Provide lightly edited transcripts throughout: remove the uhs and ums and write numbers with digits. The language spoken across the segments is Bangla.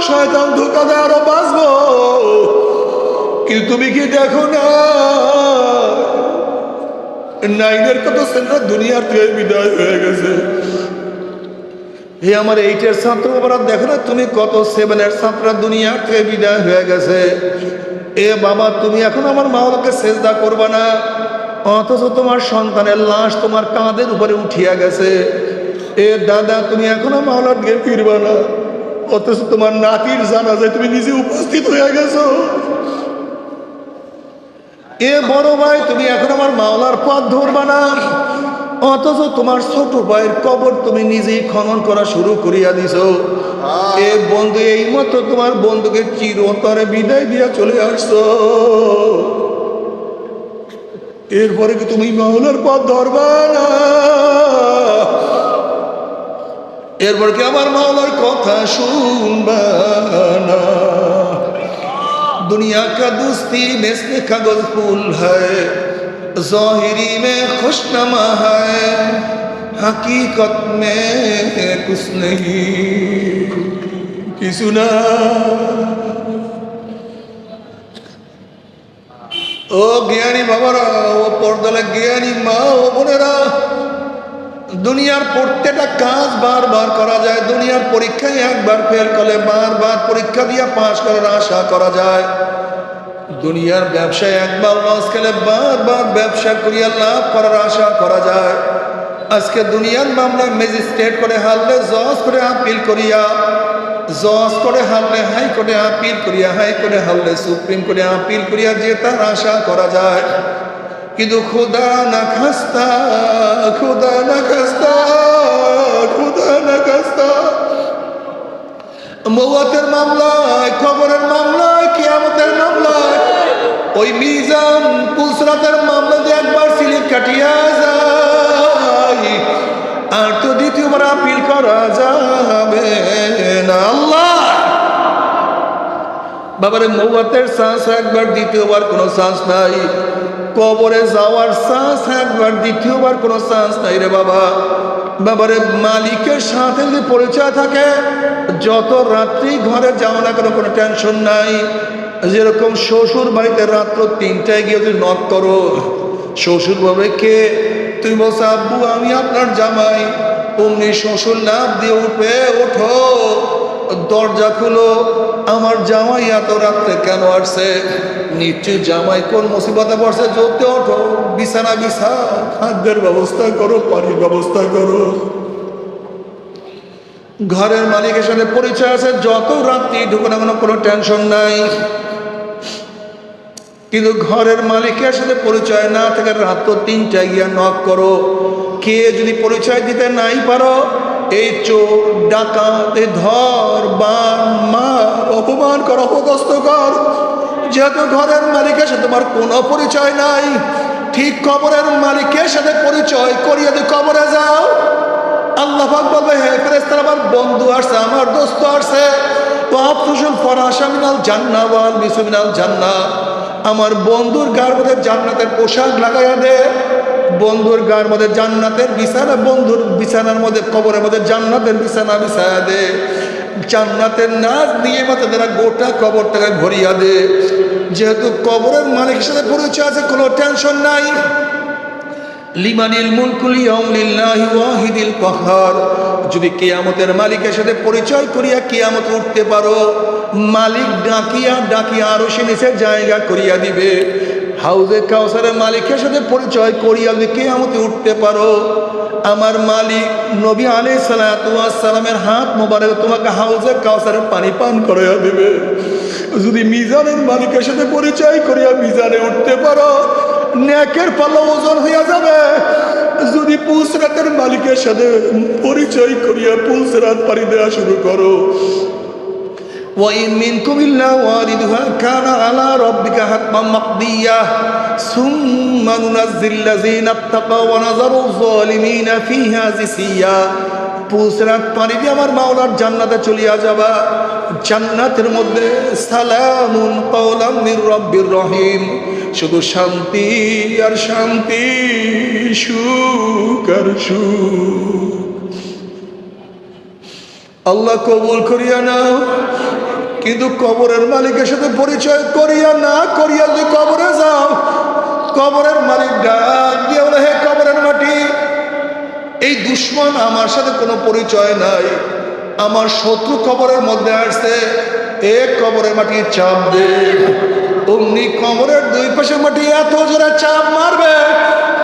শয়তান ধোকা দেয় আরো বাঁচবো, কিন্তু তুমি কি দেখো না নাইনের কত সেন্টার দুনিয়ার থেকে বিদায় হয়ে গেছে। হে আমার 8-এর ছাত্র বাবারা, দেখো না তুমি কত 7-এর ছাত্র দুনিয়ার থেকে বিদায় হয়ে গেছে। এ বাবা, তুমি এখন আমার মাওলাকে সেজদা করবা না, অথচ তোমার সন্তানের লাশ তোমার কাঁধের উপরে উঠিয়া গেছে। এ দাদা, তুমি এখনো মাওলার দিকে ফিরবা না, অথচ তোমার নাতির জানাজায় তুমি নিজে উপস্থিত হয়ে গেছো। এ বড় ভাই, তুমি এখন আমার মাওলার পথ ধরবা না, অথচ তোমার ছোট ভাইয়ের কবর তুমি নিজেই খনন করা শুরু করিয়া দিছো। এ বন্ধু, এই মতো তোমার বন্ধুকে চিরতরে বিদায় দিয়া চলে আসছো, এরপরে কি তুমি মাওলার পথ ধরবা না? এরপর কি আমার মাওলার কথা শুনবা না? दुनिया का दोस्ती में से कागज फूल है, ज़ाहिरी में खुशनमा है, हकीकत में कुछ नहीं कि सुना। ओ ज्ञानी बाबारा, ओ पर्दाला ज्ञानी মা ও বোনেরা, দুনিয়ার প্রত্যেকটা কাজ বারবার করা যায়, দুনিয়ার পরীক্ষায় একবার ফেল করলে বারবার পরীক্ষা দিয়ে পাশ করার আশা করা যায়, দুনিয়ার ব্যবসায় একবার লস খেলে বারবার ব্যবসা করিয়া লাভ করার আশা করা যায়। আজকে দুনিয়ার মামলা ম্যাজিস্ট্রেট করে হারলে জজ করে আপিল করিয়া, জজ করে হারলে হাইকোর্টে আপিল করিয়া, হাইকোর্টে হারলে সুপ্রিম কোর্টে আপিল করিয়া জেতার আশা করা যায়। কিন্তু খুদা না খাস্তা, খুদা না খাস্তা, খুদা না খাস্তা, মওয়াতের মামলায়, কবরের মামলায়, কিয়ামতের মামলায়, ওই মিজান পুসরাতের মামলা দিয়ে একবার সিলিপ কাটিয়া যায়, আর তো দ্বিতীয়বার আপিল করা যাবে না। আল্লাহ বাবারে, মওয়াতের চান্স একবার, দ্বিতীয়বার কোনো চান্স নাই। কবরে যাওয়ার চান্স একবার, দ্বিতীয়বার কোনো চান্স নাই রে বাবা। বাবারে, মালিকের সাথে যদি পরিচয় থাকে, যত রাত্রি ঘরে যাও না কেন কোনো টেনশন নাই। যেরকম শ্বশুর বাড়িতে রাত্র 3টায় গিয়ে যদি নক করো, শ্বশুর বলবে কে, তুই বলছো আব্বু আমি আপনার জামাই, অমনি শ্বশুর লাভ দিয়ে উঠবে, ওঠো দরজা খুলো, আমার জামাই এত রাত্রে কেন আসছে, নিশ্চয় জামাই কোন মুসিবতে পড়ছে, জলদি ওঠো, বিছানা বিছা, খাদ্যের ব্যবস্থা করো, পানির ব্যবস্থা করো। ঘরের মালিকের সাথে পরিচয় আছে, যত রাত্রি ঢুকে না কোনো টেনশন নাই। কিন্তু ঘরের মালিকের সাথে পরিচয় না থেকে রাত 3টায় গিয়া নক করো, কে যদি পরিচয় দিতে নাই পারো, এই চোর ডাকাত, এই ধর বান মার, অপমান কর, অপদস্থ কর, যেহেতু ঘরের মালিকের সাথে তোমার কোনো পরিচয় নাই, ঠিক কবরের মালিকের সাথে পরিচয় করিয়ে তুই কবরে যাও। আল্লাহ পাক বলবে, হে ফেরেশতারা, আমার বন্ধু আসছে, আমার দোস্ত আসছে, তো আফসুসুল ফরাশা মিনাল জান্নাহ ওয়াল বিসু মিনাল জান্নাহ, আমার বন্ধুর গায়ের মধ্যে জান্নাতের পোশাক লাগাইয়া দে, বন্ধুর গায়ের মধ্যে জান্নাতের বিছানা, বন্ধুর বিছানার মধ্যে, কবরের মধ্যে জান্নাতের বিছানা বিছায়া দে, জান্নাতের নাচ দিয়ে মাথা তারা গোটা কবরটাকে ভরিয়া দে। যেহেতু কবরের মালিকের সাথে পরিচয় আছে, কোনো টেনশন নাই। লিমানিল মুলকুল ইয়াউম লিল্লাহি ওয়াহিদিল কাহ্হার, যদি কিয়ামতের মালিকের সাথে পরিচয় করিয়া কিয়ামত উঠতে পারো, মালিক ডাকিয়া ডাকিয়া আরশের নিচে জায়গা করিয়া দিবে। হাউজে কাউসারের মালিকের সাথে পরিচয় করিয়া যদি কিয়ামতে উঠতে পারো, আমার মালিক নবী আলাইহিস সালাতু ওয়াস সালামের হাত মোবারক তোমাকে হাউজে কাউসারের পানি পান করাইয়া দিবে। যদি মিজানের মালিকের সাথে পরিচয় করিয়া মিজানে উঠতে পারো, নেকের পাল্লা ওজন হইয়া যাবে। যদি পুসরাতের মালিকের সাথে পরিচয় করিয়া পুসরাত পাড়ি দেওয়া শুরু করো, وَإِن مِّنكُمْ إِلَّا وَارِدُهَا كَانَ عَلَى رَبِّكَ حَتْمًا مَّقْضِيًّا ثُمَّ نُنَجِّي الَّذِينَ اتَّقَوْا وَنَذَرُ الظَّالِمِينَ فِيهَا جِثِيًّا। পুসরাত পানি দিয়ে আমার মাওলার জান্নাতে চলিয়া যাবা, জান্নাতের মধ্যে সালামুন কাওলাম মির রাব্বির রহিম, শুধু শান্তি আর শান্তি, সুখ আর সুখ। আল্লাহ কবুল করিয়া নাও। কিন্তু কবরের মালিকের সাথে পরিচয় করিয়া না করিয়া যদি কবরে যাও, কবরের মালিক ডাক দিয়ে বলে, হে কবরের মাটি, এই দুশ্মন আমার সাথে কোনো পরিচয় নাই, আমার শত্রু কবরের মধ্যে আসছে, এক কবরের মাটি চাপ দে। অমনি কবরের দুই পাশে মাটি এত জোরে চাপ মারবে,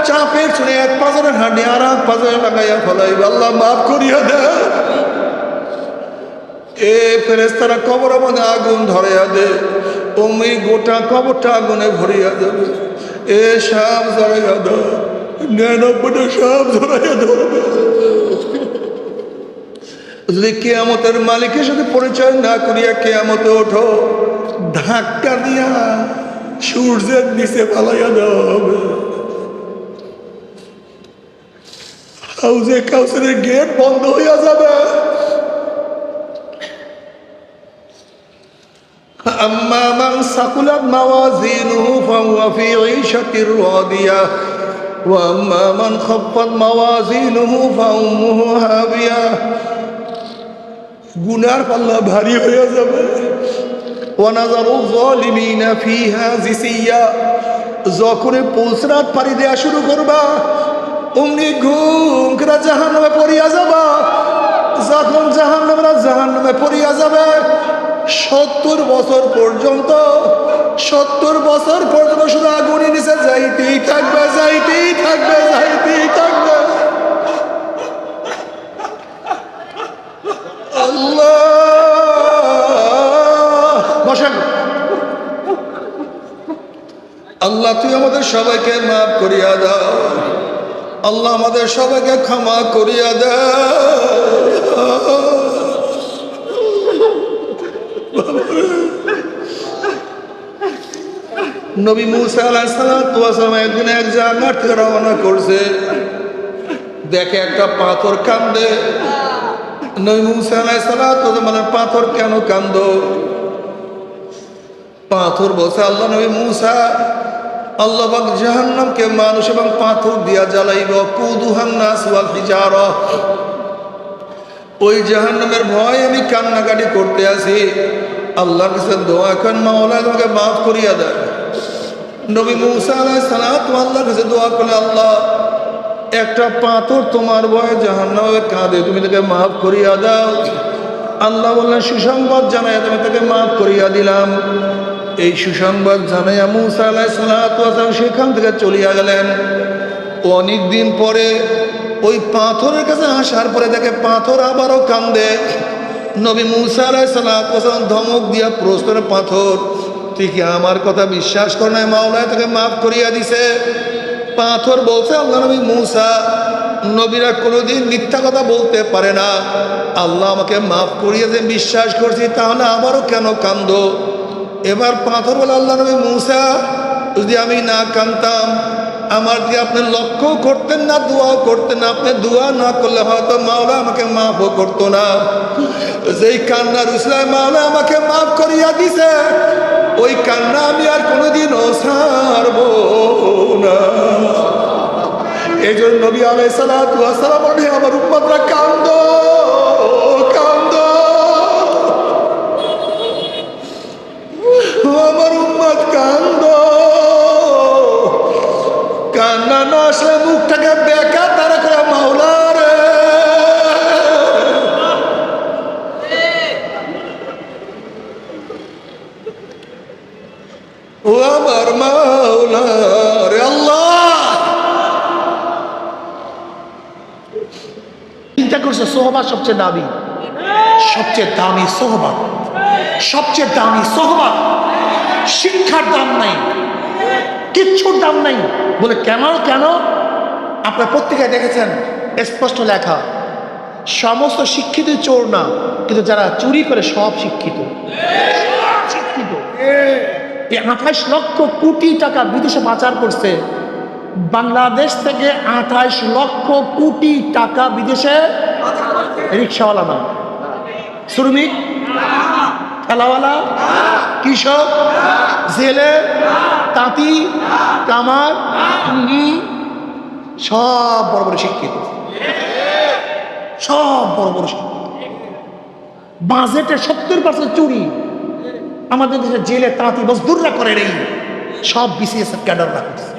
চাপের শুনে এক পাঁজরের হাঁটি আর এক পাঁজরে লাগাইয়া ফলাইবে, আল্লাহ মাফ করিয়া দে। এ ফেরেশতারা কবরের মধ্যে আগুন ধরাইয়া দে, অমনি গোটা কবরটা আগুনে ভরিয়া দেবে। এ সাপ জড়াইয়া দে, 99টা সাপ জড়াইয়া ধরবে। যদি কিয়ামতের মালিকের সাথে পরিচয় না করিয়া কিয়ামতে ওঠো, ধাক্কা দিয়া সূর্যের নিচে পালাইয়া দেওয়া হবে। হাউজে কাউসারের গেট বন্ধ হইয়া যাবে। আম্মা মান সাকুলাত মাওয়াজিনুহু ফাহুয়া ফি ঈশাতির রাদিয়া ওয়া আম্মা মান খাফফাত মাওয়াজিনুহু ফাউম্মুহু হাবিয়া। গুনার পাল্লা ভারী হয়ে যাবে। ওয়ানাজারু যালিমিনা ফিহা জিসিয়া। যখনই পুলসরাত পাড়ি দেয়া শুরু করবা, অমনি ঘুম করে জাহান্নামে পড়িয়া যাবা। যখন জাহান্নামে পড়িয়া যাবে, 70 বছর পর্যন্ত শুধু আগুনের নিচে যাইতেই থাকবে। আল্লাহ বসেন। আল্লাহ তুই আমাদের সবাইকে মাফ করিয়া দাও। আল্লাহ আমাদের সবাইকে ক্ষমা করিয়া দাও। নবী মুসা আলাইহিস সালাম একদিন এক জায়গা থেকে রওনা করছে, দেখে একটা পাথর কান্দে। নবী মুসা আলাইহিস সালাম মানে, পাথর কেন কান্দো? পাথর বলছে, আল্লাহ নবী মুসা, আল্লাহ পাক জাহান্নামকে মানুষ এবং পাথর দিয়া জ্বালাইব। কুদুহান নাস ওয়াল হিজারা। ওই জাহান্নামের ভয় আমি কান্নাকাটি করতে আছি। আল্লাহর কাছে দোয়া করেন, মাওলা তোমাকে মাফ করিয়া দেয়। নবী মুসা আলাইহিস সালাম আল্লাহর কাছে দোয়া করলে, আল্লাহ একটা পাথর তোমার ভয়ে জাহান্নামে কাঁদে, তুমি তাকে মাফ করিয়া দাও। আল্লাহ বললেন, সুসংবাদ জানাইয়া তুমি তাকে মাফ করিয়া দিলাম। এই সুসংবাদ জানাইয়া মুসা আলাইহিস সালাম সেখান থেকে চলিয়া গেলেন। অনেকদিন পরে ওই পাথরের কাছে আসার পরে দেখে পাথর আবারও কান্দে। নবী মুসা আলাইহিস সালাম ধমক দিয়া প্রশ্ন করে, পাথর তুই কি আমার কথা বিশ্বাস কর নাই? মাওলা তাকে মাফ করিয়া দিছে। পাথর বলছে, আল্লাহ নবী মুসা, নবীরা কোনোদিন মিথ্যা কথা বলতে পারে না। আল্লাহ আমাকে মাফ করিয়ে যে বিশ্বাস করছি, তাহলে আবারও কেন কান্দো? এবার পাথর বলে, আল্লাহ নবী মুসা, যদি আমি না কান্দতাম, আমার দিকে আপনি লক্ষ্য করতেন না, দোয়াও করতেন না। আপনি দোয়া না করলে হয়তো মাওলা আমাকে মাফও করতো না। যেই কান্নার উসলায় মাওলা আমাকে মাফ করিয়া দিছে, ওই কান্না আমি আর কোনোদিনও ছাড়বো না। এই জন্য নবী আলাইহিস সালাতু ওয়াস সালাম বলে, আমার উম্মতরা কান্দো, আমার উম্মত কান্দো। কান্না না আসলে মুখটাকে বেকা তারা করে, মাওলা রে ও আমার মাওলা রে। আল্লাহ চিন্তা করছে, সোহবা সবচেয়ে দামি, সবচেয়ে দামি সোহবা, সবচেয়ে দামি সোহবা। শিক্ষার দাম নাই, কিচ্ছুর দাম নাই। বলে কেন? আপনার পত্রিকায় দেখেছেন স্পষ্ট লেখা, সমস্ত শিক্ষিত চোর না, কিন্তু যারা চুরি করে সব শিক্ষিত। 28 লক্ষ কোটি টাকা বিদেশে পাচার করছে। বাংলাদেশ থেকে 28 লক্ষ কোটি টাকা বিদেশে। রিক্সাওয়ালা না, শ্রমিক, ঠেলাওয়ালা, কৃষক, জেলে, তাঁতি, কামার, সব বড় বড় শিক্ষিত, সব বড় বড় শিক্ষিত। বাজেটে 70% চুরি। আমাদের দেশে জেলে তাঁতি মজদুররা করে নেই, সব বিসিএস ক্যাডাররা করছে।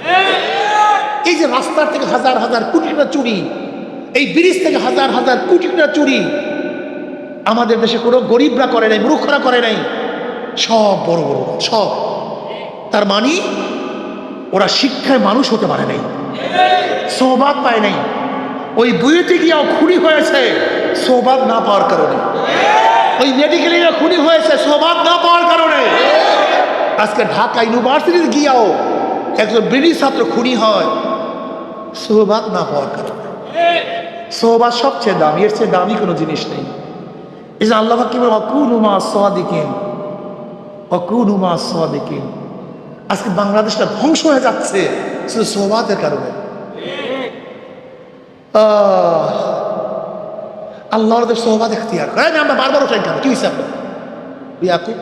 এই যে রাস্তার থেকে হাজার হাজার কোটি টাকা চুরি, এই ব্রিজ থেকে হাজার হাজার কোটি টাকা চুরি আমাদের দেশে কোনো গরিবরা করে নাই, মূর্খরা করে নাই, সব বড় বড় সব। তার মানে ওরা শিক্ষায় মানুষ হতে পারে নাই, সোহবাত পায় নাই। ওই বুয়েটে গিয়েও খুনি হয়েছে সোহবাত না পাওয়ার কারণে, ওই মেডিকেলে খুনি হয়েছে সোহবাত না পাওয়ার কারণে। আজকে ঢাকা ইউনিভার্সিটিতে গিয়েও একজন ব্রিটিশ ছাত্র খুনি হয় সোহবাত না পাওয়ার কারণে। সোহবাত সবচেয়ে দামি, এর চেয়ে দামি কোনো জিনিস নেই। এই যে আল্লাহ কি বলে অকুনু মা সাদিকিন, অকুনু মা সাদিকিন। আজকে বাংলাদেশটা ধ্বংস হয়ে যাচ্ছে শুধু সোহবাতের কারণে। আল্লাহর সোহবাত এখতিয়ার করে। আমরা বারবার ওঠেন কেন, কি হয়েছে আপনার ইয়াকুব?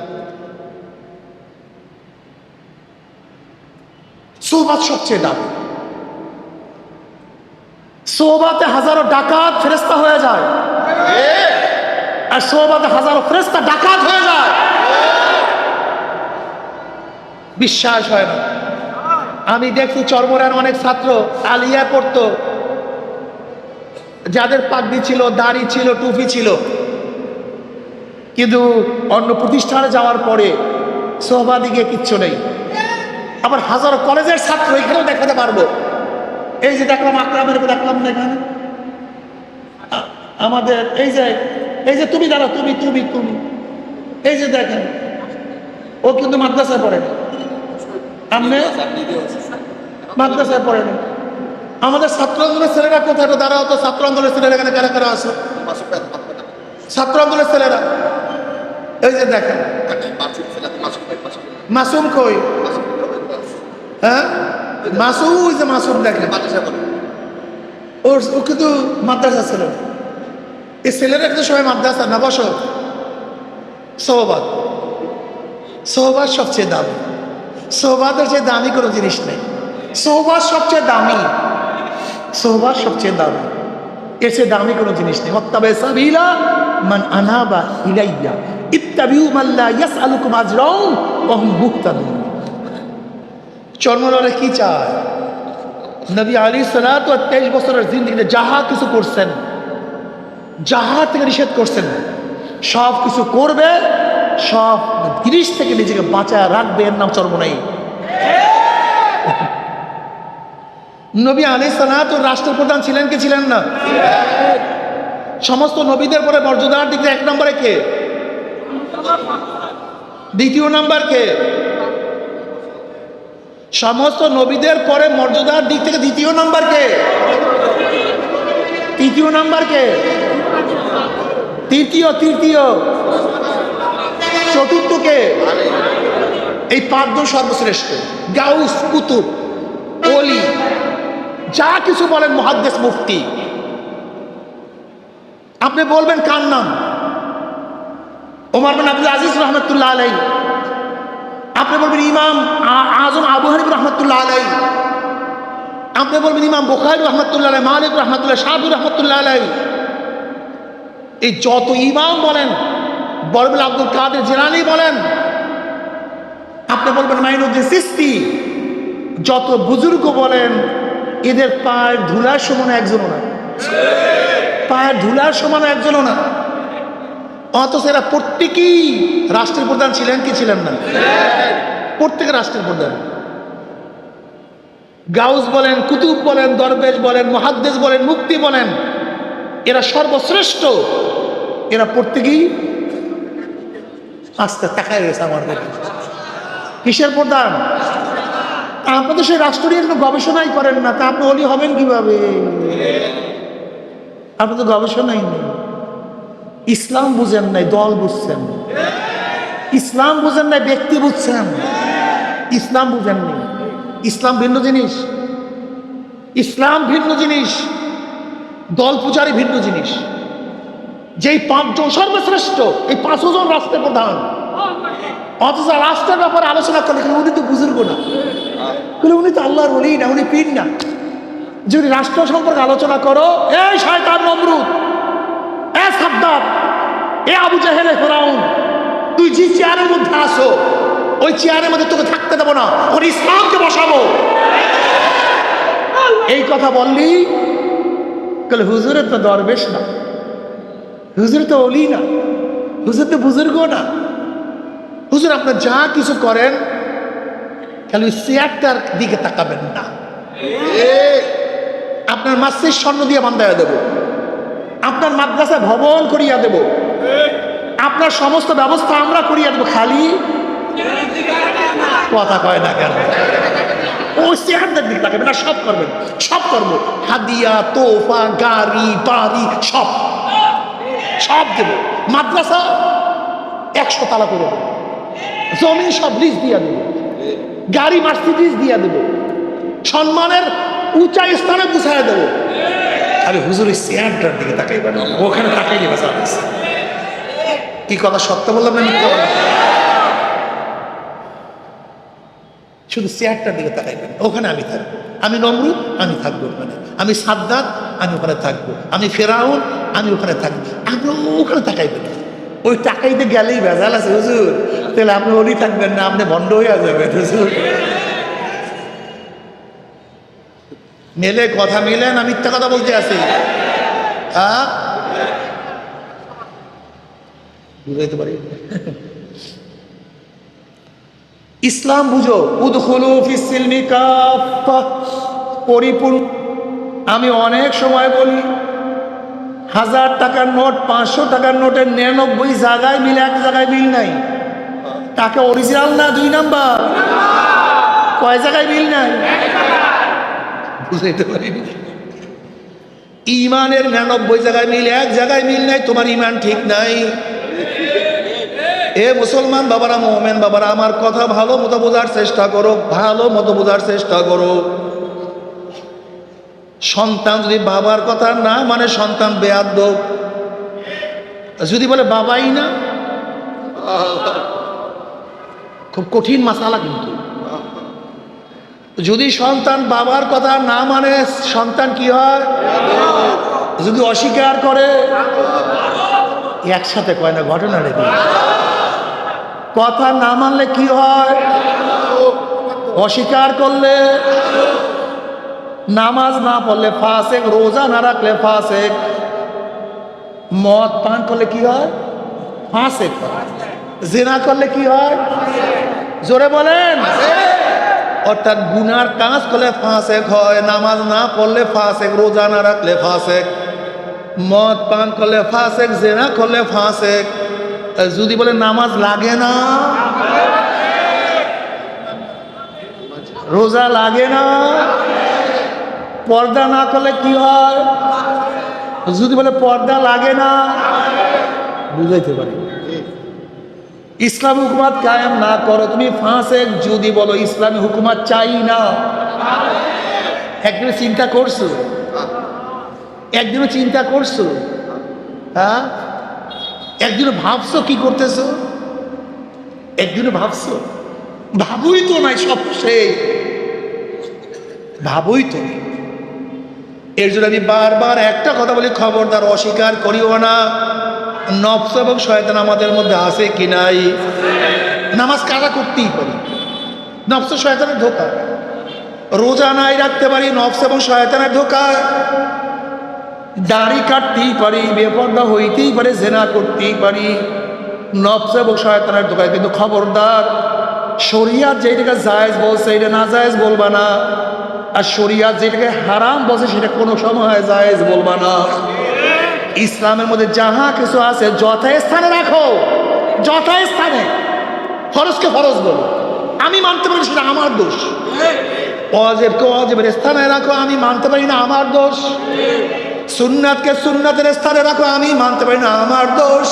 সোহবাত সবচেয়ে দামি। সোহবাতে হাজারো ডাকাত ফেরেশতা হয়ে যায়, আর সোহবাতে হাজারো ফেরেশতা ডাকাত হয়ে যায়। বিশ্বাস হয় না। আমি দেখছি চরমরার অনেক ছাত্র আলিয়া পড়তো, যাদের পাগড়ি ছিল, দাড়ি ছিল, টুপি ছিল, কিন্তু অন্য প্রতিষ্ঠানে যাওয়ার পরে সোহবাতে গিয়ে কিচ্ছু নেই। আবার হাজারো কলেজের ছাত্র এখানেও দেখাতে পারবো। এই যে দেখলাম আকরামের, দেখলাম না এখানে আমাদের এই যে তুমি দাঁড়া, তুমি তুমি তুমি এই যে দেখেন, ও কিন্তু মাদ্রাসায় পড়ে না, আপনি মাদ্রাসায় পড়ে না। আমাদের ছাত্র আন্দোলনের ছেলেরা কোথায় দাঁড়াও তো? ছাত্র আন্দোলনের ছেলেরা এখানে কারা কারা আছে? ছাত্র আন্দোলনের ছেলেরা এই যে দেখেন। মাসুম কই? হ্যাঁ মাসুম, ওই যে মাসুম দেখেন, ও কিন্তু মাদ্রাসা ছিল। এই ছেলেরা কিন্তু সবাই মাদ্রাসা না। বসো। সোহবাত, সোহবাত সবচেয়ে দামি। সোহবাতের চেয়ে দামি কোনো জিনিস নেই। সোহবাত সবচেয়ে দামি, সোহবাত সবচেয়ে দামি, এর চেয়ে দামি কোনো জিনিস নেই। ওয়াত্তাবিউ সাবিলা মান আনাবা ইলাইয়া ইত্তাবিউ মান লা ইয়াসআলুকুম আজরান ওয়া হুম মুহতাদুন। চরমনারে কি চায়? নবী আলাইহিস সালাতু ওয়া 23 বছরের জিন্দেগিতে যাহা কিছু করছেন, যাহা থেকে নিষেধ করছেন, সব কিছু করবে, সব জিনিস থেকে নিজেকে বাঁচায় রাখবে, এর নাম চরমনাই। নবী আলাইহিস সালাতু রাষ্ট্রপ্রধান ছিলেন কি ছিলেন না? সমস্ত নবীদের পরে মর্যাদার দিক থেকে 1 নম্বরে কে? দ্বিতীয় নাম্বার কে? সমস্ত নবীদের পরে মর্যাদার দিক থেকে দ্বিতীয় নাম্বার কে? তৃতীয় নাম্বার কে? তৃতীয় চতুর্থ কে? এই 5 জন সর্বশ্রেষ্ঠ। গাউস, কুতুব, ওলি, যা কিছু বলেন, মুহাদ্দিস, মুফতি। আপনি বলবেন কার নাম? ওমর বিন আব্দুল আজিজ রহমতুল্লাহ আলাইহি। আপনি বলবেন ইমাম আজম আবু হানিফা রহমতুল্লাহ আলাইহি। আপনি বলবেন ইমাম বুখারী রহমতুল্লাহ আলাইহি, মালিক রহমতুল্লাহ, শাফিঈ রহমতুল্লাহ আলাইহি। এই যত ইমাম বলেন, বলবেন আব্দুল কাদের জিলানী বলেন, আপনি বলবেন মাইনুদ্দিন চিশতি, যত বুজুর্গ বলেন, এদের পায়ের ধুলার সমান একজনও না, পায়ের ধুলার সমান একজনও না। অথচ এরা প্রত্যেকেই রাষ্ট্রের প্রধান ছিলেন কি ছিলেন না? প্রত্যেকে রাষ্ট্রের প্রধান। গাউস বলেন, কুতুব বলেন, দরবেশ বলেন, মুহাদ্দিস বলেন, মুফতি বলেন, এরা সর্বশ্রেষ্ঠ। এরা প্রত্যেকেই আস্তে তাকায় রয়েছে আমার দিকে। কিসের প্রধান? আপনাদের সেই রাষ্ট্র নিয়ে কোনো গবেষণাই করেন না, তা আপনি ওলি হবেন কিভাবে? আপনি তো গবেষণাই নেই। ইসলাম বুঝেন নাই, দল বুঝছেন। ইসলাম বুঝেন নাই, ব্যক্তি বুঝছেন। ইসলাম বুঝেন নাই। ইসলাম ভিন্ন জিনিস, ইসলাম ভিন্ন জিনিস, দল পূজারই ভিন্ন জিনিস। যেই 5 জন সর্বশ্রেষ্ঠ, এই 5 জন রাষ্ট্রের প্রধান, অথচ রাষ্ট্রের ব্যাপারে আলোচনা করলে উনি তো বুজুর্গ না, উনি তো আল্লাহর ওলি না, উনি পীর না। যদি রাষ্ট্র সম্পর্কে আলোচনা করো, এই শয়তান নমরুদ, এ সাদ্দাত, এ আবু জাহেল, ফেরাউন, তুই যে চেয়ারের মধ্যে আসো ওই চেয়ারের মধ্যে তোকে থাকতে দেবো না, ওর ইসলামকে বসাবো। এই কথা বললি বলে হুজুরের তো দরবেশ না, হুজুর তো অলি না, হুজুর তো বুজুর্গ না, হুজুর আপনার যা কিছু করেন খালি ওই চেয়ারটার দিকে তাকাবেন না, আপনার মাসির স্বর্ণ দিয়ে বান্ধাইয়া দেব, আপনার মাদ্রাসা ভবন করিয়া দেব, আপনার সমস্ত ব্যবস্থা আমরা করিয়া দেবো, খালি কথা কয় না কেন? ওই চেহারটার দিকে তাকাবেন না, সব করবেন, সব করবো, হাদিয়া তোফা গাড়ি বাড়ি সব সব দেবো, মাদ্রাসা 100 তালা করে দেবো, জমি সব লিজ দিয়া দেবো, গাড়ি মার্সিডিজ দিয়া দেবো, সম্মানের উঁচা স্থানে বুঝাইয়া দেবো। আরে হুজুর ওই চেয়ারটার দিকে তাকাইবেন, ওখানে তাকাইলে বাঁচা আছে। কি কথা সত্য বললাম না মিথ্যা বললাম? শুধু চেয়ারটার দিকে তাকাইবেন, ওখানে আমি থাকবো, আমি নমরুদ আমি থাকবো ওখানে, আমি সাদ্দাত আমি ওখানে থাকবো, আমি ফেরাউন আমি ওখানে থাকবো, আপনি ওখানে তাকাইবেন। ওই তাকাইতে গেলেই ভেজাল আছে হুজুর, তাহলে আপনি ওরই থাকবেন না, আপনি ভণ্ড হয়ে যাবেন হুজুর। মেলে কথা মিলে না মিথ্যা কথা বলতে আসি? বুঝাইতে পারি? ইসলাম বুঝো, উদখুলু ফিস সিলমি কাফা, পরিপূর্ণ। আমি অনেক সময় বলি 1000 টাকার নোট 500 টাকার নোটের 99 জায়গায় মিল, এক জায়গায় মিল নাই। টাকা অরিজিনাল না 2 নাম্বার? কয় জায়গায় মিল নাই? বুঝাইতে পারিনি? ইমানের 99 জায়গায় মিল, এক জায়গায় মিল নাই, তোমার ইমান ঠিক নাই। এ মুসলমান বাবারা, মোমেন বাবারা, আমার কথা ভালো মতো বোঝার চেষ্টা করো, ভালো মতো বোঝার চেষ্টা করো। সন্তান যদি বাবার কথা না মানে সন্তান বেয়াদব, যদি বলে বাবাই না, খুব কঠিন মাসালা। কিন্তু যদি সন্তান বাবার কথা না মানে সন্তান কি হয়? যদি অস্বীকার করে, একসাথে কয় না, ঘটনা রেখে কথা না মানলে কি হয়? অস্বীকার করলে, নামাজ না পড়লে ফাসেক, রোজা না রাখলে ফাসেক, মদ পান করলে কি হয়? ফাসেক। জিনা করলে কি হয়? জোরে বলেন। অর্থাৎ গুনার কাজ করলে ফাসেক হয়, নামাজ না পড়লে ফাসেক, রোজা না রাখলে ফাসেক, মদ পান করলে ফাসেক, জিনা করলে ফাসেক। যদি বলে নামাজ লাগে না, রোজা লাগে না, পর্দা না করলে কি হয়? যদি বলে পর্দা লাগে না, বুঝাইতে পারি। ইসলামী হুকুমাত কায়েম না করো, তুমি ফাঁসেক। যদি বলো ইসলামী হুকুমাত চাই না, একদিনও চিন্তা করছো? একদিনও চিন্তা করছো? হ্যাঁ, একদিনও ভাবছো কি করতেছো? একদিনও ভাবছো? ভাবুই তো নাই, সব সেই ভাবুই তো। এর জন্য আমি বারবার একটা কথা বলি, খবরদার অস্বীকার করিও না, নফস এবং শয়তান আমাদের মধ্যে আছে কি নাই? নামাজ কাজা করতেই পারি, নফস শয়তানের ধোকা। রোজা নাই রাখতে পারি, নফস এবং শয়তানের ধোকা। দাড়ি কাটতেই পারি, বেপর্দা হইতেই পারে, জেনা করতেই পারি, নফস এবং শয়তানের ধোকায়। কিন্তু খবরদার, শরিয়াত যেটাকে জায়েজ বলছে এটা না জায়েজ বলবা না, আর শরিয়াত যেটাকে হারাম বলছে সেটা কোনো সময় জায়েজ বলবা না। ইসলামের মধ্যে যাহা কিছু আছে যথাস্থানে রাখো, যথাস্থানে। ফরজকে ফরজ বলো, আমি মানতে পারি সেটা আমার দোষ। ওয়াজিবকে ওয়াজিবের স্থানে রাখো, আমি মানতে পারি না, আমার দোষ। সুন্নাতকে সুন্নাতের স্থানে রাখো, আমি মানতে পারি না, আমার দোষ।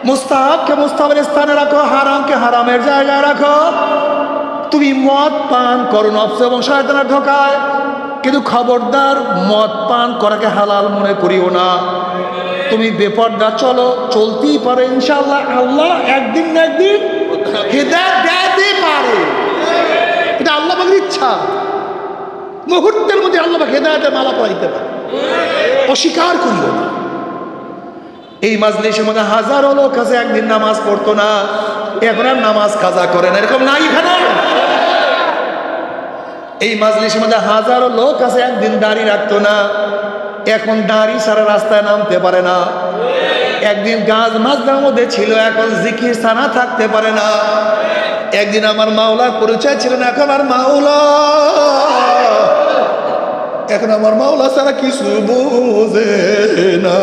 মুস্তাহাবকে মুস্তাহাবের স্থানে রাখো, হারামকে হারামের জায়গায় রাখো। তুমি মদ পান করো নফস এবং শয়তানের ধোকায়, কিন্তু খবরদার মদ পান করাকে হালাল মনে করিও না। তুমি বেপরদা চলো, চলতেই পারে, ইনশাআল্লাহ আল্লাহ একদিন না একদিন হেদায়েত দিতে পারে। এটা আল্লাহ পাকের ইচ্ছা। মুহূর্তের মধ্যে আল্লাহ পাক হেদায়েতের মালা পরাইতে পারে। অস্বীকার করিও না। এই মাজলিসের মধ্যে হাজারো লোক আছে একদিন নামাজ পড়তো না, এখন আর নামাজ কাজা করে না, এরকম নাই এখানে? এই মাজলিসের মধ্যে হাজারো লোক আছে একদিন দাড়ি রাখতো না, এখন দাড়ি সারা রাস্তায় নামতে পারে না। একদিন গাছ মাজদার মধ্যে ছিল, এখন জিকির সানা থাকতে পারে না। একদিন আমার মাওলার পরিচয় ছিল না, এখন আমার মাওলা, এখন আমার মাওলা ছাড়া কিছু বোঝে না।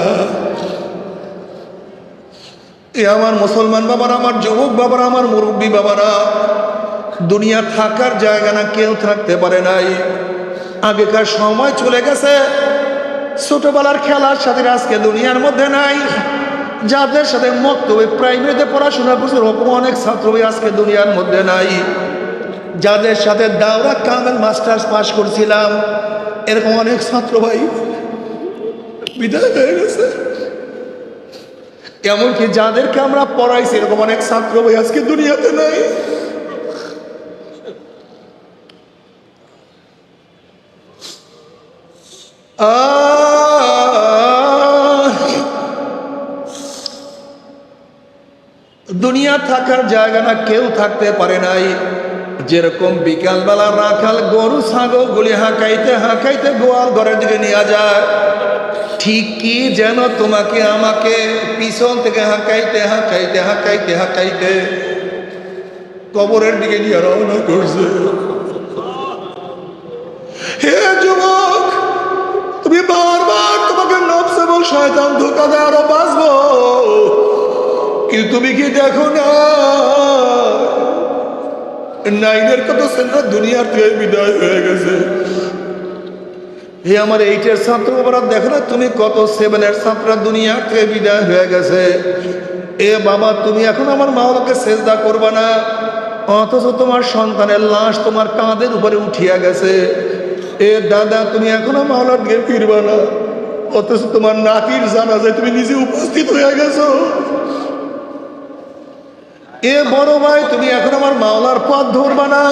এ আমার মুসলমান বাবারা, আমার যুবক বাবারা, আমার মুরব্বী বাবারা, দুনিয়া থাকার জায়গা না, কেউ থাকতে পারে নাই। আগেকার সময় চলে গেছে, ছোটবেলার খেলার সাথে আজকে দুনিয়ার মধ্যে নাই। যাদের সাথে মক্তবে প্রাইমারিতে পড়াশোনা করছে ওরকম অনেক ছাত্র আজকে দুনিয়ার মধ্যে নাই। যাদের সাথে দাওরা কামেল মাস্টার্স পাস করছিলাম এরকম অনেক ছাত্র ভাই বিদায় হয়ে গেছে। এমনকি যাদেরকে আমরা পড়াইছি এরকম অনেক ছাত্র ভাই আজকে দুনিয়াতে নাই। দুনিয়া থাকার জায়গা না, কেউ থাকতে পারে নাই। যেরকম বিকালবেলা রাখাল গরু ছাগল গুলি হাঁকাইতে হাঁকাইতে গোয়াল ঘরের দিকে নিয়ে যায়, ঠিক কি যেন তোমাকে আমাকে পিছন থেকে হাঁকাইতে হাঁকাইতে হাঁকাইতে হাঁকাইতে কবরের দিকে নিয়ে রওনা করছে। হে যুবক, তুমি বারবার তোমাকে নফস এবং শয়তান ধোঁকা দেয় আরো বাঁচবো, কিন্তু তুমি কি দেখো না নাইনের কত সেন্টার দুনিয়ার থেকে বিদায় হয়ে গেছে। হে আমার 8-এর ছাত্র বাবারা, দেখো না তুমি কত 7-এর ছাত্র দুনিয়ার থেকে বিদায় হয়ে গেছে। এ বাবা, তুমি এখন আমার মাওলাকে সেজদা করবা না, অথচ তোমার সন্তানের লাশ তোমার কাঁধের উপরে উঠিয়া গেছে। এ দাদা, তুমি এখনো মাওলার দিকে ফিরবা না, অথচ তোমার নাতির জানাজায় তুমি নিজে উপস্থিত হয়ে গেছো। এ বড় ভাই, তুমি এখন আমার মাওলার পথ ধরবা না,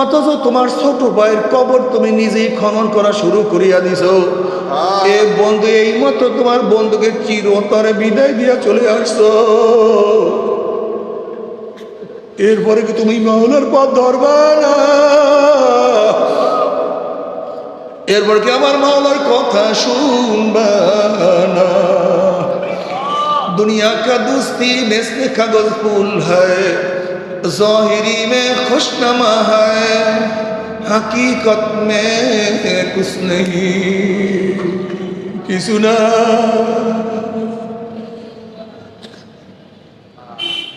অথচ তোমার ছোট ভাইয়ের কবর তুমি নিজেই খনন করা শুরু করিয়া দিছো। এ বন্ধু, এই মতো তোমার বন্ধুকে চিরতরে বিদায় দিয়া চলে আসছো, এরপরে কি তুমি মাওলার পথ ধরবা না? এরপর কি আমার মাওলার কথা শুনবা না? दुनिया का दोस्ती में कागज फूल है, ज़ाहिरी में खुशनमा है, हकीकत में कुछ नहीं कि सुना।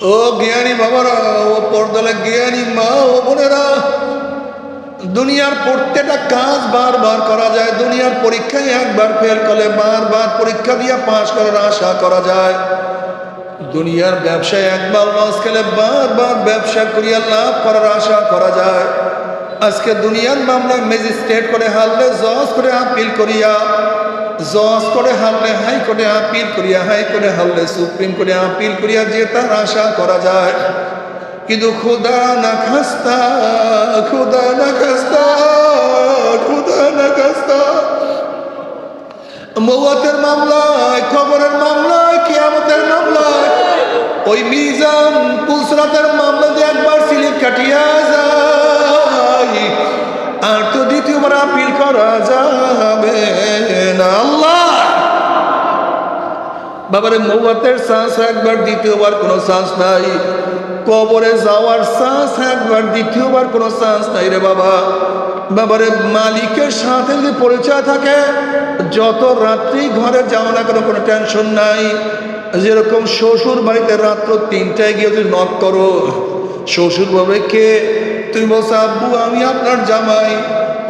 ओ ज्ञानी बाबारा, ओ पर्दाला ज्ञानी माँ, ओ बोनेरा, দুনিয়ার প্রত্যেকটা কাজ বারবার করা যায়, দুনিয়ার পরীক্ষায় একবার ফেল করলে বারবার পরীক্ষা দিয়ে পাস করার আশা করা যায়। দুনিয়ার ব্যবসায় একবার লস খেলে বারবার ব্যবসা করিয়া লাভ করার আশা করা যায়। আজকে দুনিয়ার মামলা ম্যাজিস্ট্রেট করে হারলে জজ করে আপিল করিয়া, জজ করে হারলে হাইকোর্টে আপিল করিয়া, হাইকোর্টে হারলে সুপ্রিম কোর্টে আপিল করিয়া জেতার আশা করা যায়। কিন্তু খুদা না খাস্তা, খুদা না খাস্তা, খুদা না খাস্তা, মওয়াতের মামলায়, খবরের মামলায়, কিয়ামতের মামলায়, ওই মিজান পুসরাতের মামলাতে একবার সিলিপ কাটিয়া যায়, আর তো দ্বিতীয়বার আপিল করা যাবে না। আল্লাহ বাবারে, মওয়াতের চান্স একবার, দ্বিতীয়বার কোনো চান্স নাই। কবরে যাওয়ার চান্স একবার, দ্বিতীয়বার কোনো চান্স নাই রে বাবা। বাবারে, মালিকের সাথে যদি পরিচয় থাকে, যত রাত্রি ঘরে যাও না কেন কোনো টেনশন নাই। যেরকম শ্বশুর বাড়িতে রাত্র 3টায় গিয়ে যদি নক করো, শ্বশুর বলবে কে? তুই বলছো আব্বু আমি আপনার জামাই।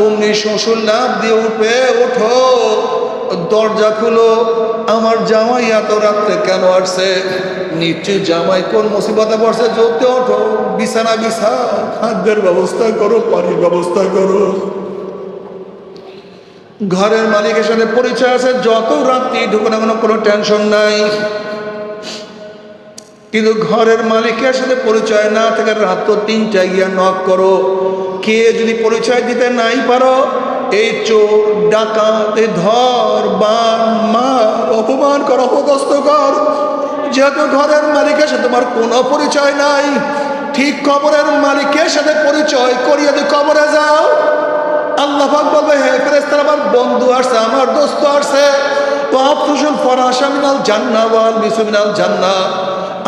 অমনি শ্বশুর লাভ দিয়ে উঠবে, ওঠো দরজা খুলো, আমার জামাই এত রাত্রে কেন আসছে? নিশ্চয় জামাই কোন মুসিবতে পড়ছে, জলদি ওঠো, বিছানা বিছা, খাদ্যের ব্যবস্থা করো, পানির ব্যবস্থা করো। ঘরের মালিকের সাথে পরিচয় আছে, যত রাত্রি ঢুকে না কোনো টেনশন নাই। কিন্তু ঘরের মালিকের সাথে পরিচয় না থেকে রাত 3টায় গিয়া নক করো, কে যদি পরিচয় দিতে নাই পারো, এই চোর ডাকাত, ধর বান মার অপমান প্রমাণ করা মুখস্থ কর। যেহেতু ঘরের মালিকের সাথে তোমার কোনো পরিচয় নাই, ঠিক কবরের মালিকের সাথে পরিচয় করিয়ে তুই কবরে যাও। আল্লাহ পাক বলবে, হে ফেরেশতারা, আমার বন্ধু আসছে, আমার দোস্ত আসছে, তো আফসুসুল ফরাশা মিনাল জান্নাহ ওয়াল বিসু মিনাল জান্নাহ।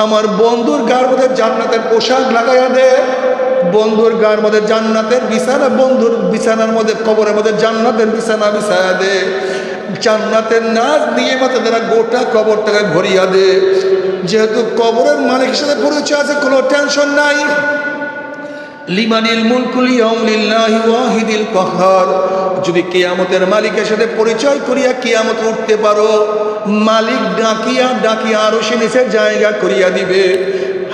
আমার বন্ধুর গায়ের মধ্যে জান্নাতের পোশাক লাগাইয়া দে, বন্ধুর গায়ের মধ্যে জান্নাতের বিছানা, বন্ধুর বিছানার মধ্যে কবরের মধ্যে জান্নাতের বিছানা বিছায়া দে, জান্নাতের নাচ দিয়ে মাথা তারা গোটা কবরটাকে ভরিয়া দে। যেহেতু কবরের মালিকের সাথে পরিচয় আছে, কোনো টেনশন নাই। লিমানিল মুলকুল ইয়াউম লিল্লাহি ওয়াহিদিল কাহ্হার। যদি কিয়ামতের মালিকের সাথে পরিচয় করিয়া কিয়ামত উঠতে পারো, মালিক ডাকিয়া ডাকিয়া আরশের নিচে জায়গা করিয়া দিবে।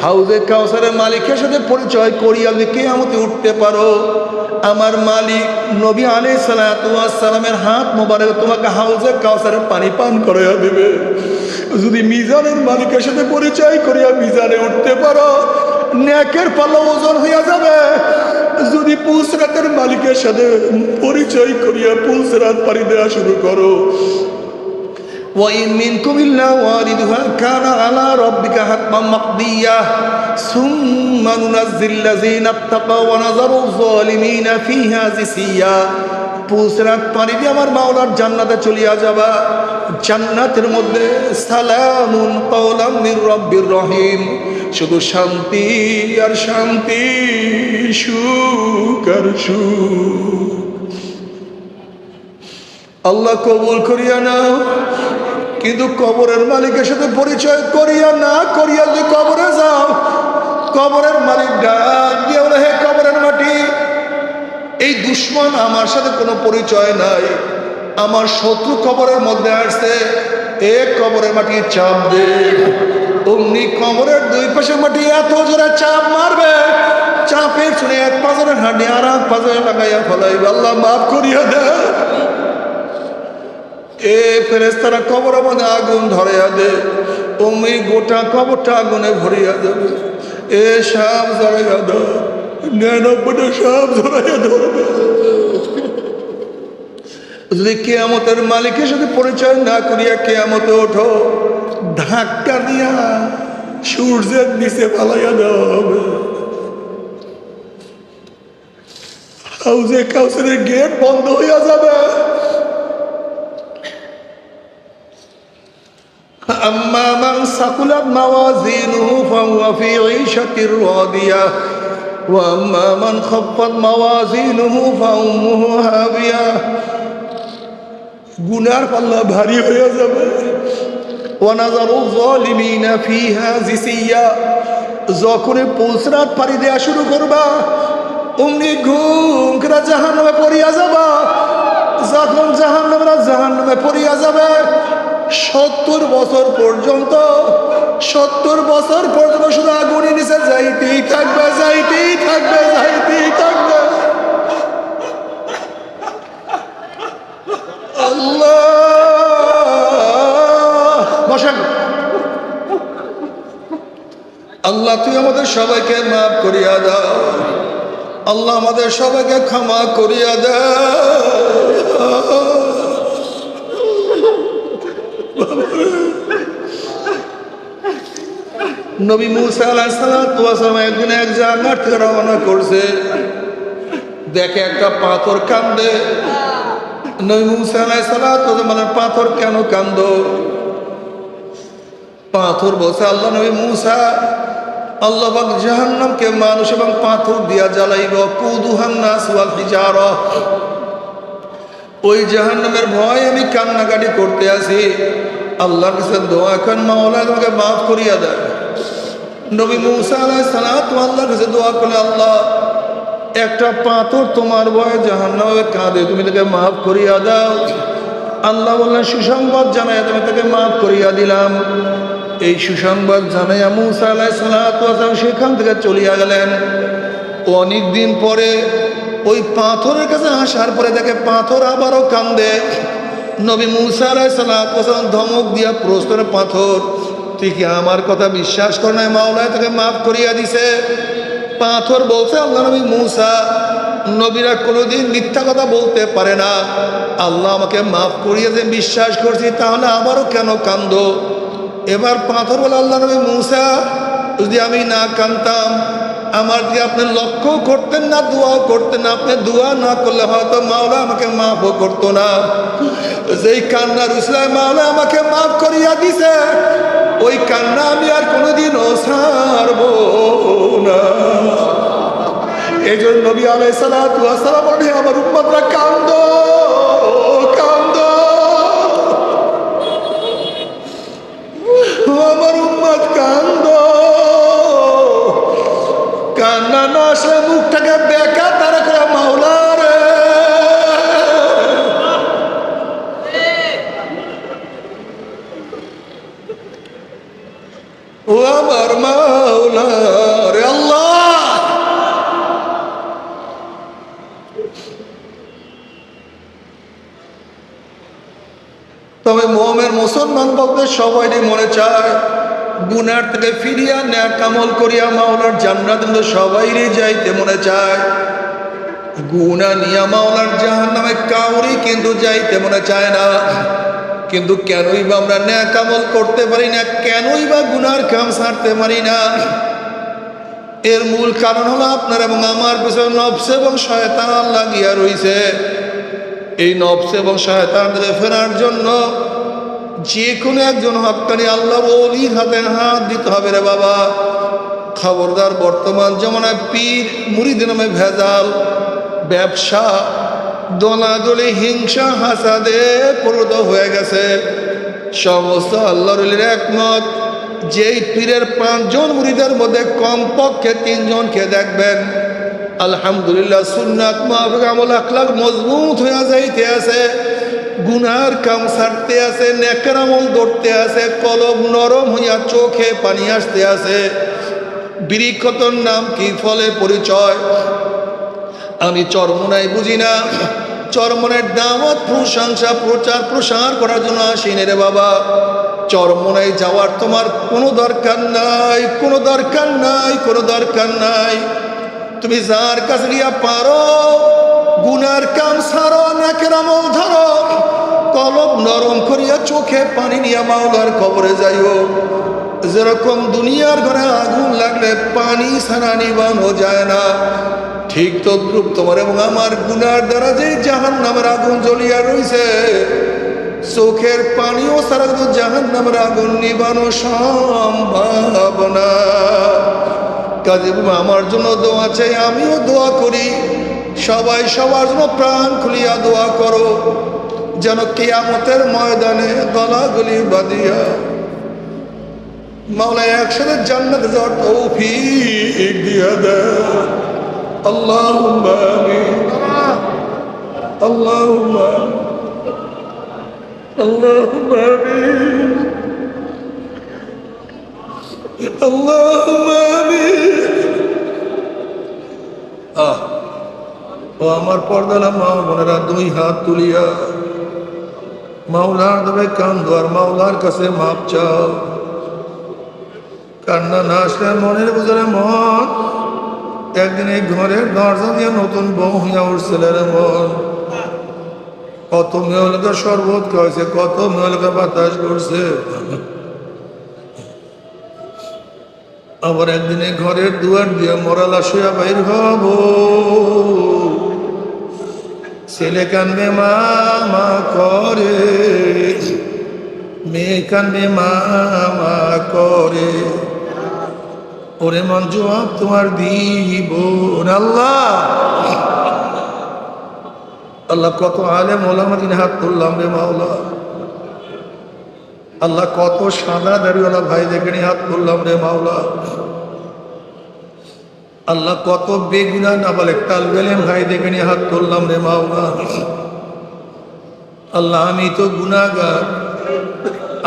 হাউজে কাউসারের মালিকের সাথে পরিচয় করিয়া যদি কিয়ামতে উঠতে পারো, আমার মালিক নবী আলাইহিস সালাতু ওয়াস সালামের হাত মোবারক তোমাকে হাউজে কাউসারের পানি পান করাইয়া দিবে। যদি মিজানের মালিকের সাথে পরিচয় করিয়া মিজানে উঠতে পারো, নেকের পাল্লা ওজন হইয়া যাবে। যদি পুলসরাতের মালিকের সাথে পরিচয় করিয়া পুলসরাত পাড়ি দেওয়া শুরু করো, وَإِن مِّنكُمْ إِلَّا وَارِدُهَا كَانَ عَلَى رَبِّكَ حَتْمًا مَّقْضِيًّا ثُمَّ نُنَجِّي الَّذِينَ اتَّقَوْا وَنَذَرُ الظَّالِمِينَ فِيهَا جِثِيًّا। পুলসরাত পাড়ি দিয়ে আমার মাওলার জান্নাতে চলিয়া যাবা। জান্নাতের মধ্যে সালামুন কাওলাম মির রাব্বির রহিম, শুধু শান্তি আর শান্তি, সুখ আর সুখ। আল্লাহ কবুল করিয়া নাও। কিন্তু কবরের মালিকের সাথে পরিচয় করিয়া না করিয়া যদি কবরে যাও, কবরের মালিক ডাক দিয়ে বলে, হে কবরের মাটি, এই দুশ্মন আমার সাথে কোনো পরিচয় নাই, আমার শত্রু কবরের মধ্যে আসছে, এ কবরের মাটি চাপ দে। অমনি কবরের দুই পাশে মাটি এত জোরে চাপ মারবে, চাপের শুনে এক পাজরের হাঁটি আর এক পাজরে লাগাইয়া ফলাইবে, আল্লাহ মাফ করিয়া দে। এ ফেরেশতারা কবরের মধ্যে আগুন ধরাইয়া দে, অমনি গোটা কবরটা আগুনে ভরিয়া যাবে। এ সাপ জড়াইয়া দাও, 99টা সাপ জড়াইয়া ধরবে। যদি কিয়ামতের মালিকের সাথে পরিচয় না করিয়া কিয়ামতে ওঠো, ধাক্কা দিয়া সূর্যের নিচে ফালাইয়া দেওয়া হবে। হাউজে কাউসারের গেট বন্ধ হইয়া যাবে। أما من ثقلت موازينه فهو في عيشة راضية وأما من خفت موازينه فأمه هاوية। গুনার পাল্লা ভারী হয়ে যাবে। ওয়ানাযারু যালিমিনা ফিহা জিসিয়া। যখন পুলসরাত পাড়ি দেওয়া শুরু করবা, অমনি ঘুম করে জাহান্নামে পড়িয়া যাবা। যখন জাহান্নামে পড়িয়া যাবে, 70 বছর পর্যন্ত শুধু আগুনের নিচে যাইতেই থাকবে, যাইতেই থাকবে, যাইতেই থাকবে। আল্লাহ বসেন। আল্লাহ তুই আমাদের সবাইকে মাফ করিয়া দাও। আল্লাহ আমাদের সবাইকে ক্ষমা করিয়া দাও। নবী মুসা আলাইহিস সালাম একদিন এক জায়গা থেকে রওনা করছে, দেখে একটা পাথর কান্দে। নবী মুসা আলাইহিস সালাম মানে, পাথর কেন কান্দো? পাথর বলছে, আল্লাহ নবী মুসা, আল্লাহ পাক জাহান্নামকে মানুষ এবং পাথর দিয়া জ্বালাইব। কুদুহান নাস ওয়াল হিজারা। ওই জাহান্নামের ভয় আমি কান্নাকাটি করতে আছি। আল্লাহর কাছে দোয়া করেন, মাওলা আমাকে মাফ করিয়া দেয়। নবী মুসা আলাইহিস সালাম আল্লাহর কাছে দোয়া করলে, আল্লাহ একটা পাথর তোমার ভয়ে জাহান্নামে কাঁদে, তুমি তাকে মাফ করিয়া দাও। আল্লাহ বললেন, সুসংবাদ জানাইয়া তুমি তাকে মাফ করিয়া দিলাম। এই সুসংবাদ জানাইয়া মুসা আলাইহিস সালাম সেখান থেকে চলিয়া গেলেন। অনেক দিন পরে ওই পাথরের কাছে আসার পরে দেখে পাথর আবারও কান্দে। নবী মুসা আলাইহিস সালাম ধমক দিয়া প্রশ্ন, পাথর তুই কি আমার কথা বিশ্বাস কর নাই? মাওলা তাকে মাফ করিয়া দিছে। পাথর বলছে, আল্লাহ নবী মুসা, নবীরা কোনোদিন মিথ্যা কথা বলতে পারে না। আল্লাহ আমাকে মাফ করিয়ে যে বিশ্বাস করছি, তাহলে আবারও কেন কান্দো? এবার পাথর বলে, আল্লাহ নবী মুসা, যদি আমি না কান্দতাম, আমার দিকে আপনি লক্ষ্য করতেন না, দোয়াও করতেন না। আপনি দোয়া না করলে হয়তো মাওলা আমাকে মাফও করতো না। যেই কান্নার উসলায় মাওলা আমাকে মাফ করিয়া দিছে, ওই কান্না আমি আর কোনোদিনও ছাড়বো না। এই জন্য নবী আলাইহিস সালাতু ওয়াস সালাম বলে, আমার উম্মতরা কান্দো, কান্দো, আমার উম্মত কান্দো। কান্না না আসলে মুখটাকে বেকা তারা করে, মাওলা রে, ও আমার মাওলা রে আল্লাহ। তবে মোহামের মুসলমান বলতে সবাই মনে চায় গুনার থেকে ফিরিয়া নেক আমল করিয়া মাওলার জান্নাত সবাইরই যাইতে মনে চায়। গুনা নিয়া মাওলার জাহান্নামে কাউরি কিন্তু যাইতে মনে চায় না। কিন্তু কেনই বা আমরা নেক আমল করতে পারি না? কেনই বা গুনার কাম ছাড়তে পারি না? এর মূল কারণ হলো আপনার এবং আমার পিছনে নফস এবং শয়তান লাগিয়া রইছে। এই নফস এবং শয়তান থেকে ফেরার জন্য যে কোনো একজন হক্কানি আল্লাহর ওলির হাতে হাত দিতে হবে রে বাবা। খবরদার, বর্তমান জমানায় পীর মুরিদ নামে ভেজাল, ব্যবসা, দলাদলি, হিংসা, হাসাদে পরিণত হয়ে গেছে। সমস্ত আল্লাহর ওলির একমত, যেই পীরের 5 জন মুরিদের মধ্যে কমপক্ষে 3 জনকে দেখবেন আলহামদুলিল্লাহ সুন্নাত মাফিক আমল আখলাক মজবুত হয়ে যাইতে আছে, গুনার কাম ছাড়তে আছে, নেকের আমল ধরতে আছে, কলব নরম হইয়া চোখে পানি আসতে আছে। বৃক্ষতর নাম কি, ফলে পরিচয়। আমি চরমোনাই বুঝি না, চরমনের দাওয়াত প্রশংসা প্রচার প্রসার করার জন্য আসিনি রে বাবা। চরমোনাই যাওয়ার তোমার কোনো দরকার নাই, কোনো দরকার নাই, কোনো দরকার নাই। তুমি যার কাছে গিয়া পারো গুনার কাম ছাড়ো, নেকের আমল ধরো, কলব নরম করিয়া চোখে পানি নিয়া মাওলার কবরে যাইও। যেরকম দুনিয়ার ঘরে আগুন লাগলে পানি ছাড়া নিবানো যায় না, ঠিক তদ্রুপ তোমার এবং আমার গুনার দ্বারা যে জাহান্নামের আগুন জ্বলিয়া রইছে, চোখের পানিও ছাড়া কিন্তু জাহান্নামের আগুন নিবানো সম্ভব না। কাজে আমার জন্য দোয়া চাই, আমিও দোয়া করি, সবাই সবার জন্য প্রাণ খুলিয়া দোয়া করো, যেন কিয়ামতের ময়দানে গলাগলি বাঁধিয়া মাওলা একসাথে জান্নাতে যাওয়ার তৌফিক দিয়া দেয়। আল্লাহুম্মা আমিন, আল্লাহুম্মা আল্লাহুম্মা আমিন, আল্লাহুম্মা আমিন। ও আমার পর্দালা মা বোনেরা, 2 হাত তুলিয়া মাওলার দরবারে কান্দো আর মাওলার কাছে মাপ চাও। কান্না না আসলে মনের বুঝলে মন একদিন এই ঘরের দরজা দিয়ে নতুন বউ হইয়া উঠছিল রে মন। কত মেয়েকে শরবত খাওয়াইছে, কত মেয়েকে বাতাস করছে, আবার একদিনে ঘরের দুয়ার দিয়ে মরালা শুয়া বাইর হব। ছেলে কানবে মা মা করে, মেয়ে কানবে মা মা করে, ওরে মন জবাব তোমার দিব আল্লাহ। আল্লাহ কত আলেম ওলামা দিনে হাত তুললাম রে মাওলা। আল্লাহ কত সাদা দাড়িওয়ালা ভাই দেখে হাত তুললাম রে মাওলা। আল্লাহ কত বেগুনা নাবালেক তালবেলেম ভাই দেখে হাত তুললাম রে মাওলা। আল্লাহ আমি তো গুনাহগার,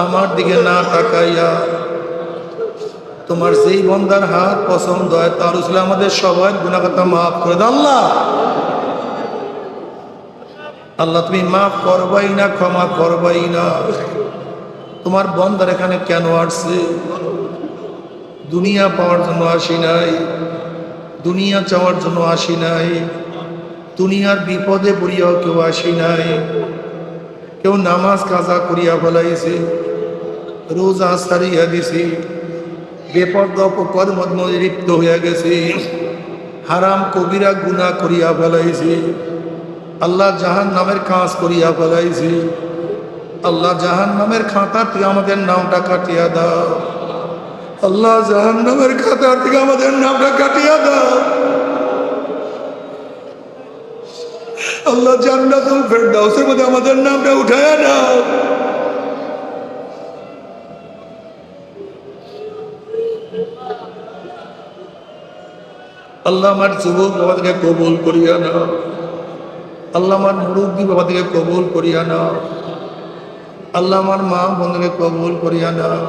আমার দিকে না তাকাইয়া তোমার যেই বন্দার হাত পছন্দ হয় তার উসলে আমাদের সবাই গুনাহ কথা মাফ করে দাও আল্লাহ। আল্লাহ তুমি মাফ করবাই না, ক্ষমা করবাই না। তোমার বন্দার এখানে কেন আসছে? দুনিয়া পাওয়ার জন্য আসি নাই, দুনিয়া চাওয়ার জন্য আসি নাই, দুনিয়ার বিপদে পড়িয়াও কেউ আসি নাই, কেউ নামাজ কাজা করিয়া ফেলাইছে, রোজা সারিয়া দিছি, বেপর্দা অপকর্মের মধ্যে লিপ্ত হইয়া গেছি, হারাম কবিরা গুনাহ করিয়া ফেলাইছি, আল্লাহ জাহান্নামের কাজ করিয়া ফেলাইছি। আল্লাহ জাহান্নামের খাতা থেকে আমাদের নামটা কাটিয়া দাও। আল্লাহ জাহান্নামের খাতা থেকে আমাদের নামটা কাটিয়া দাও। আল্লাহ জান্নাতুল ফেরদাউসের মধ্যে আমাদের নামটা উঠায়া দাও। আল্লাহ আমার যুবক বাবাদেরকে কবুল করিয়া নাও। আল্লাহ আমার মুরব্বী বাবাদেরকে কবুল করিয়া নাও। আল্লাহ আমার মা বোনদেরকে কবুল করিয়া নাও।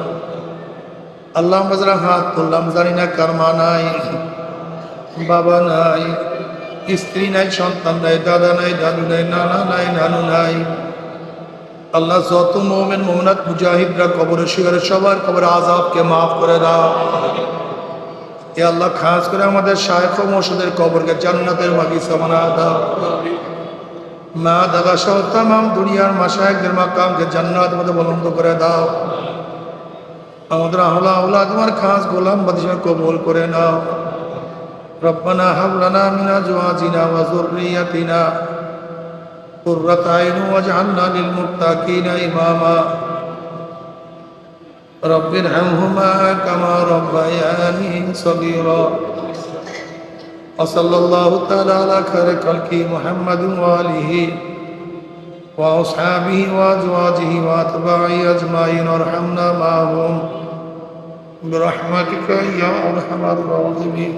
আল্লাহ আমরা যারা হাত তুললাম জানি না কার মা নাই, বাবা নাই, স্ত্রী নাই, সন্তান নাই, দাদা নাই, দাদু নাই, নানা নাই, নানু নাই। আল্লাহ যত মোমেন মোমনাত মুজাহিদরা কবরে শিকারে সবার কবরে আযাবকে মাফ করে দাও। এ আল্লাহ খাস করে আমাদের শায়েখ ও মুর্শিদের কবরকে জান্নাতের বাগিচা বানায় দাও। মা দাদা সহ তামাম দুনিয়ার মাশায়েখদের মাকামকে জান্নাতের মধ্যে বুলন্দ করে দাও। আমাদের আহলা আওলাদ তোমার খাস গোলাম বাদশাহ কবুল করে নাও। রব্বানা হাব লানা মিন আজওয়াজিনা ওয়া যুররিয়াতিনা কুররাতা আইন ওয়াজআলনা লিল মুত্তাকিনা ইমামা। রব্বির হামহুমা কামা রব্বায়ানি সগীরা। ওয়া সাল্লাল্লাহু তাআলা আলা খায়রি খালকি মুহাম্মাদিন ওয়া আলিহি ওয়া আসহাবিহি ওয়া আজওয়াজিহি ওয়া আতবাঈহি আজমাইন ওয়ারহামনা মা'হুম বিরহমাতিকা ইয়া আরহামার রাহিমিন।